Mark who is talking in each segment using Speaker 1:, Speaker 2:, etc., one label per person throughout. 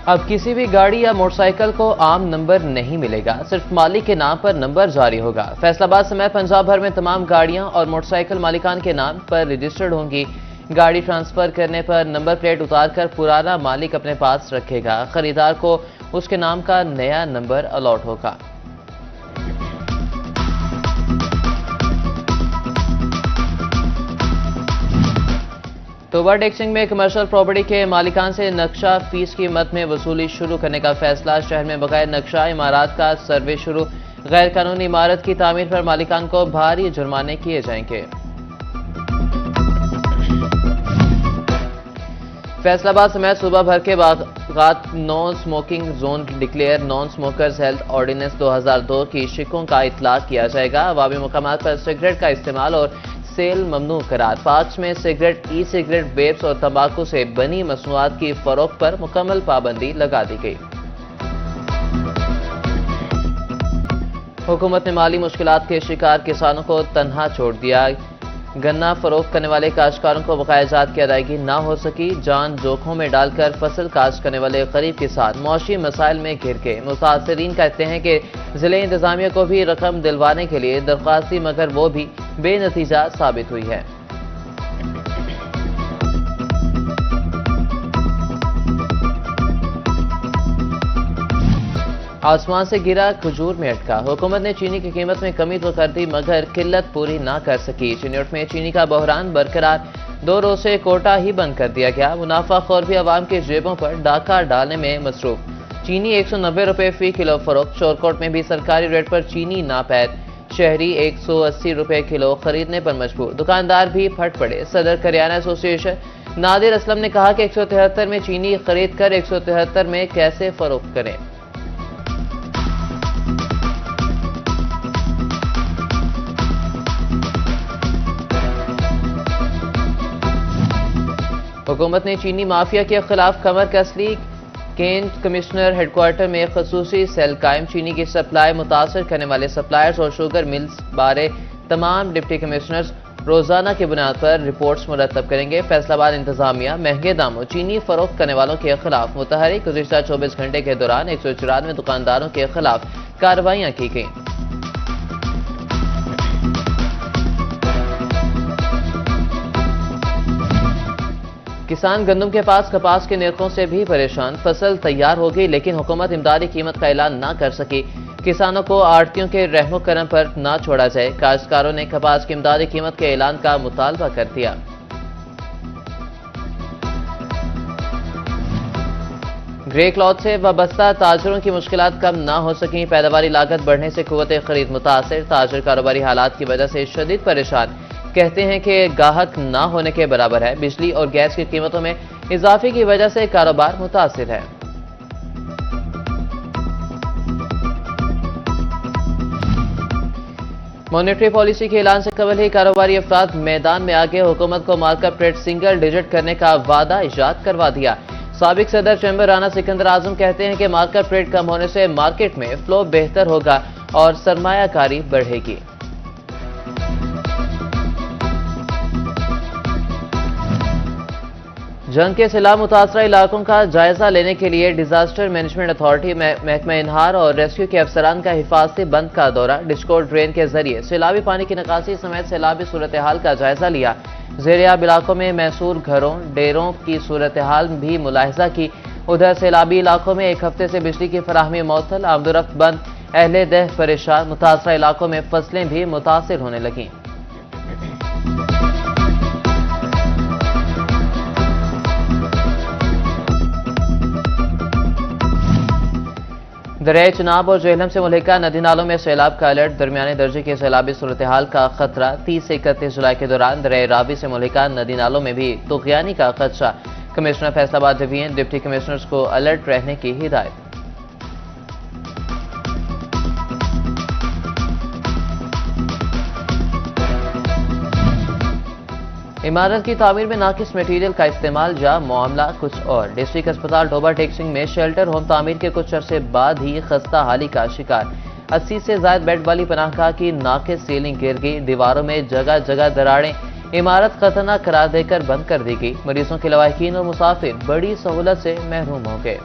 Speaker 1: अब किसी भी गाड़ी या मोटरसाइकिल को आम नंबर नहीं मिलेगा, सिर्फ मालिक के नाम पर नंबर जारी होगा। फैसलाबाद समेत पंजाब भर में तमाम गाड़ियां और मोटरसाइकिल मालिकान के नाम पर रजिस्टर्ड होंगी। गाड़ी ट्रांसफर करने पर नंबर प्लेट उतारकर पुराना मालिक अपने पास रखेगा। खरीदार को उसके नाम का नया नंबर अलॉट होगा। तोबा टेक्सिंग में कमर्शियल प्रॉपर्टी के मालिकान से नक्शा फीस की मद में वसूली शुरू करने का फैसला। शहर में बगैर नक्शा इमारत का सर्वे शुरू। गैर कानूनी इमारत की तामीर पर मालिकान को भारी जुर्माने किए जाएंगे। फैसलाबाद समेत सूबा भर के बागात non smoking zone declare. Non smokers health ordinance 2002 की शिकों का इतलाक किया जाएगा। अवामी मकामात पर सिगरेट का इस्तेमाल और सेल ममनू करार। पार्क्स में सिगरेट, ई सिगरेट, वेप्स और तंबाकू से बनी मसनूआत की फरोख्त पर मुकम्मल पाबंदी लगा दी गई। हुकूमत ने माली मुश्किलात के शिकार किसानों को तन्हा छोड़ दिया। गन्ना फरोख्त करने वाले काश्तकारों को बकाया जात की अदायगी ना हो सकी। जान जोखों में डालकर फसल काश्त करने वाले गरीब किसान मौशी मसाइल में घिर गए। मुतासरीन कहते हैं कि जिले इंतजामिया को भी रकम दिलवाने के लिए दरख्वास्त दी, मगर वो भी बेनतीजा साबित हुई है। आसमान से गिरा खजूर में अटका। हुकूमत ने चीनी की कीमत में कमी तो कर दी, मगर किल्लत पूरी ना कर सकी। चिन्योट में चीनी का बहरान बरकरार। 2 रोज से कोटा ही बंद कर दिया गया। मुनाफाखोर भी आवाम की जेबों पर डाका डालने में मसरूफ। चीनी 190 रुपए फी किलो फरोख्त। शोरकोट में भी सरकारी रेट पर चीनी नापैद। शहरी 180 रुपए किलो खरीदने पर मजबूर। दुकानदार भी फट पड़े। सदर करियाना एसोसिएशन नादिर असलम ने कहा कि 173 में चीनी खरीद कर 173 में कैसे फरोख्त करें। हुकूमत ने चीनी माफिया के खिलाफ कमर कस ली। केंट कमिश्नर हेडक्वार्टर में खसूसी सेल कायम। चीनी की सप्लाई मुतासर करने वाले सप्लायर्स और शुगर मिल्स बारे तमाम डिप्टी कमिश्नर्स रोजाना की बुनियाद पर रिपोर्ट्स मुरतब करेंगे। फैसलाबाद इंतजामिया महंगे दामों चीनी फरोख्त करने वालों के खिलाफ मुतहरिक। गुज़िश्ता 24 घंटे के दौरान 194 दुकानदारों के खिलाफ कार्रवाइयां की गई। किसान गंदम के पास कपास के निर्खों से भी परेशान। फसल तैयार हो गई, लेकिन हुकूमत इमदादी कीमत का ऐलान ना कर सकी। किसानों को आड़तियों के रहमो करम पर ना छोड़ा जाए। काश्तकारों ने कपास की इमदादी कीमत के ऐलान का मुतालबा कर दिया। ग्रे क्लॉथ से वाबस्ता ताजरों की मुश्किलात कम ना हो सकी। पैदावारी लागत बढ़ने से कुव्वत खरीद मुतासर। ताजर कारोबारी हालात की वजह से शदीद परेशान। कहते हैं कि गाहक ना होने के बराबर है। बिजली और गैस की कीमतों में इजाफे की वजह से कारोबार मुतासिर है। मॉनेटरी पॉलिसी के ऐलान से कबल ही कारोबारी अफराद मैदान में आगे। हुकूमत को मार्कअप रेट सिंगल डिजिट करने का वादा इजाद करवा दिया। साबिक सदर चैम्बर राना सिकंदर आजम कहते हैं कि मार्कअप रेट कम होने से मार्केट में फ्लो बेहतर होगा और सरमायाकारी बढ़ेगी। जंग के सैलाब मुतासरा इलाकों का जायजा लेने के लिए डिजास्टर मैनेजमेंट अथॉरिटी महकमा इनहार और रेस्क्यू के अफसरान का हिफाजती बंद का दौरा। डिस्कोड ड्रेन के जरिए सैलाबी पानी की निकासी समेत सैलाबी सूरत हाल का जायजा लिया। ज़ेरियाब इलाकों में मैसूर घरों डेरों की सूरत हाल भी मुलाहिजा की। उधर सैलाबी इलाकों में 1 हफ्ते से बिजली की फराहमी मअतल, आमदोरफ्त बंद, अहले दह परेशान। मुतासरा इलाकों में फसलें भी मुतासिर होने लगीं। दरियाए चिनाब और जेहलम से मुल्हिका नदी नालों में सैलाब का अलर्ट। दरमियाने दर्जे की सैलाबी सूरत हाल का खतरा। 30 से 31 जुलाई के दौरान दरियाए रावी से मुल्हिका नदी नालों में भी तुग़यानी का खदशा। Commissioner Faisalabad division deputy commissioners को अलर्ट रहने की हिदायत। इमारत की तामीर में नाकिस मटीरियल का इस्तेमाल या मामला कुछ और। डिस्ट्रिक्ट अस्पताल टोबा टेक्सिंग में शेल्टर होम तामीर के कुछ अरसे बाद ही खस्ता हाली का शिकार। 80 से ज्यादा बेड वाली पनाहगाह की नाकिस सीलिंग गिर गई। दीवारों में जगह जगह दरारें। इमारत खतरनाक करार देकर बंद कर दी गई। मरीजों के लवाहिकीन और मुसाफिर बड़ी सहूलत से महरूम हो गए।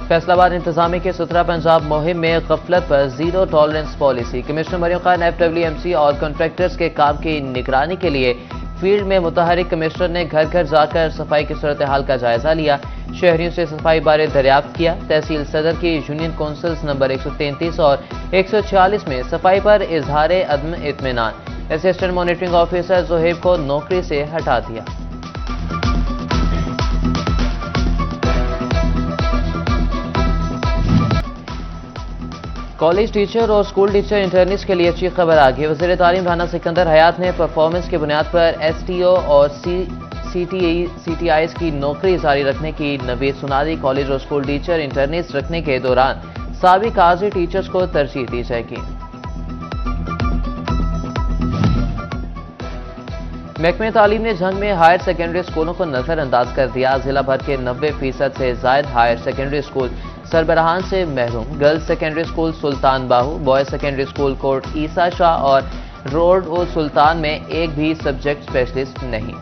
Speaker 1: फैसलाबाद इंतजामिया के सुथरा पंजाब मुहिम में गफलत पर zero tolerance policy. Commissioner Maryam Khan FWMC और कॉन्ट्रैक्टर्स के काम की निगरानी के लिए फील्ड में मुतहरिक कमिश्नर ने घर घर जाकर सफाई की सूरत हाल का जायजा लिया। शहरियों से सफाई बारे दरियाफ्त किया। तहसील सदर की यूनियन काउंसिल्स नंबर 133 और 146 में सफाई पर इजहार अदम इत्मीनान। असिस्टेंट मॉनिटरिंग ऑफिसर जोहेब को नौकरी से हटा दिया। कॉलेज टीचर और स्कूल टीचर इंटर्निस के लिए अच्छी खबर आ गई। वज़ीर तालीम राना सिकंदर हयात ने परफॉर्मेंस की बुनियाद पर STO और CTIs की नौकरी जारी रखने की नवीद सुना दी। कॉलेज और स्कूल टीचर इंटर्निस रखने के दौरान साबिक हाजिर टीचर्स को तरजीह दी जाएगी। महकमे तालीम ने झंग में हायर सेकेंडरी स्कूलों को नजरअंदाज कर दिया। जिला भर के 90% से जायद हायर सेकेंडरी स्कूल सरबराहान से महरूम। गर्ल्स सेकेंडरी स्कूल सुल्तान बाहू, बॉयज सेकेंडरी स्कूल कोट ईसा शाह और रोड और सुल्तान में एक भी सब्जेक्ट स्पेशलिस्ट नहीं।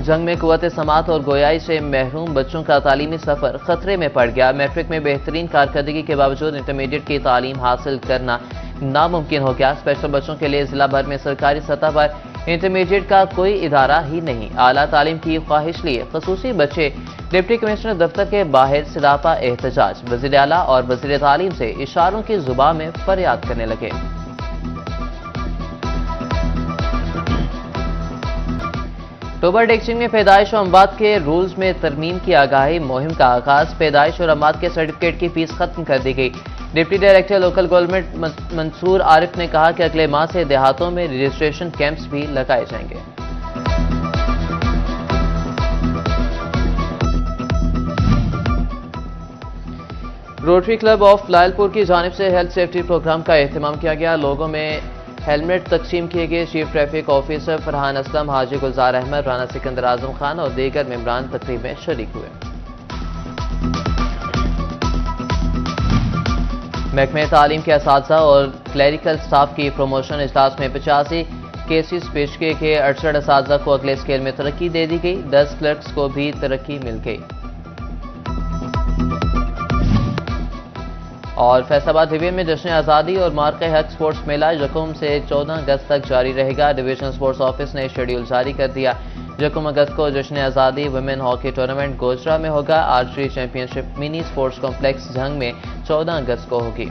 Speaker 1: जंग में कुव्वत समात और गोयाई से महरूम बच्चों का तालीमी सफर खतरे में पड़ गया। मैट्रिक में बेहतरीन कारकर्दगी के बावजूद इंटरमीडिएट की तालीम हासिल करना नामुमकिन हो गया। स्पेशल बच्चों के लिए जिला भर में सरकारी सतह पर इंटरमीडिएट का कोई इदारा ही नहीं। आला तालीम की ख्वाहिश लिए खसूसी बच्चे डिप्टी कमिश्नर दफ्तर के बाहर सिरापा एहतजाज। वज़ीर आला और वज़ीर तालीम से इशारों की जुबान में फरियाद करने लगे। टोबर डेक्सिंग में पैदाइश और अमवात के रूल्स में तरमीम की आगाही मुहिम का आगाज। पैदाइश और अमवात के सर्टिफिकेट की फीस खत्म कर दी गई। Deputy director local government Mansoor Arif ने कहा कि अगले माह से देहातों में रजिस्ट्रेशन कैंप्स भी लगाए जाएंगे। रोटरी क्लब ऑफ लायलपुर की जानिब से हेल्थ सेफ्टी प्रोग्राम का एहतमाम किया गया। लोगों में हेलमेट तकसीम किए गए। Chief traffic officer Farhan Aslam, Haji Gulzar Ahmad, Rana Sikandar Azam Khan और दीगर मेंबरान तकरीब में शरीक हुए। महकमे तालीम के असातिज़ा और क्लरिकल स्टाफ की प्रमोशन इजलास में 85 केसेस पेश किए गए। 68 असातिज़ा को अगले स्केल में तरक्की दे दी गई। 10 क्लर्क्स को भी तरक्की मिल गई। और फैसलाबाद डिवीजन में जश्न आज़ादी और मार्के हक स्पोर्ट्स मेला यकम से 14 अगस्त तक जारी रहेगा। डिवीजनल स्पोर्ट्स ऑफिस ने शेड्यूल जारी कर दिया। यकम अगस्त को जश्न आज़ादी वुमेन हॉकी टूर्नामेंट गोजरा में होगा। Archery championship mini sports complex Jhang में 14 अगस्त को होगी।